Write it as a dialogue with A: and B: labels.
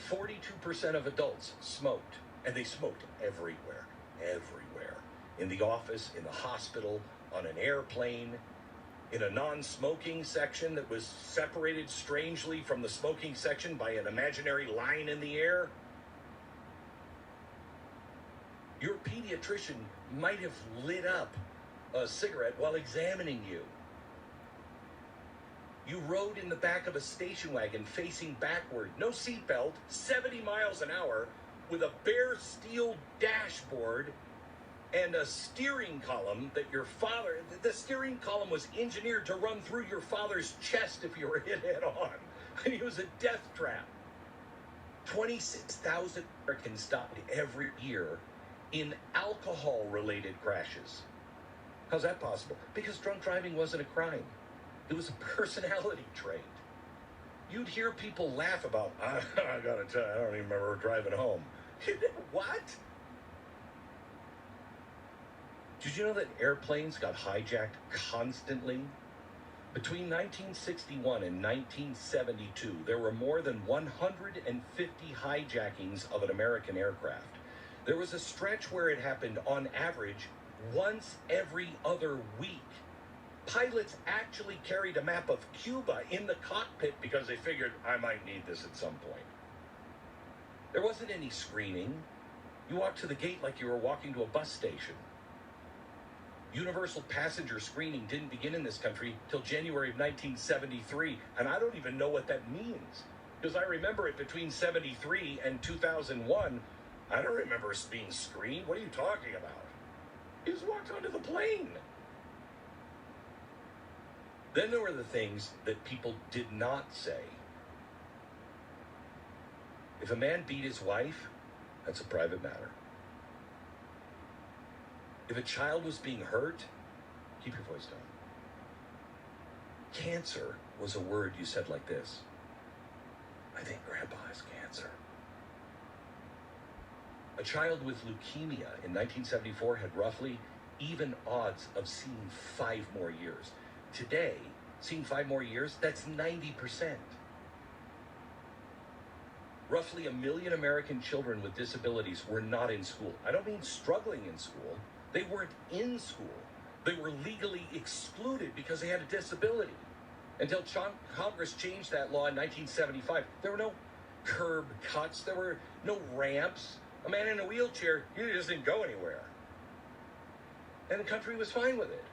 A: 42% of adults smoked, and they smoked everywhere, everywhere. In the office, in the hospital, on an airplane, in a non-smoking section that was separated strangely from the smoking section by an imaginary line in the air. Your pediatrician might have lit up a cigarette while examining you. You rode in the back of a station wagon facing backward, no seatbelt, 70 miles an hour, with a bare steel dashboard and a steering column that the steering column was engineered to run through your father's chest if you were hit head on. And he was a death trap. 26,000 Americans died every year in alcohol-related crashes. How's that possible? Because drunk driving wasn't a crime. It was a personality trait. You'd hear people laugh about, I gotta tell you, I don't even remember driving home. What? Did you know that airplanes got hijacked constantly? Between 1961 and 1972, there were more than 150 hijackings of an American aircraft. There was a stretch where it happened on average once every other week. Pilots actually carried a map of Cuba in the cockpit because they figured, I might need this at some point. There wasn't any screening. You walked to the gate like you were walking to a bus station. Universal passenger screening didn't begin in this country till January of 1973, and I don't even know what that means. Because I remember it between 73 and 2001. I don't remember us being screened. What are you talking about? You just walked onto the plane. Then there were the things that people did not say. If a man beat his wife, that's a private matter. If a child was being hurt, keep your voice down. Cancer was a word you said like this. I think Grandpa has cancer. A child with leukemia in 1974 had roughly even odds of seeing 5 more years. Today, seeing 5 more years, that's 90%. Roughly 1 million American children with disabilities were not in school. I don't mean struggling in school. They weren't in school. They were legally excluded because they had a disability. Until Congress changed that law in 1975, there were no curb cuts. There were no ramps. A man in a wheelchair, he just didn't go anywhere. And the country was fine with it.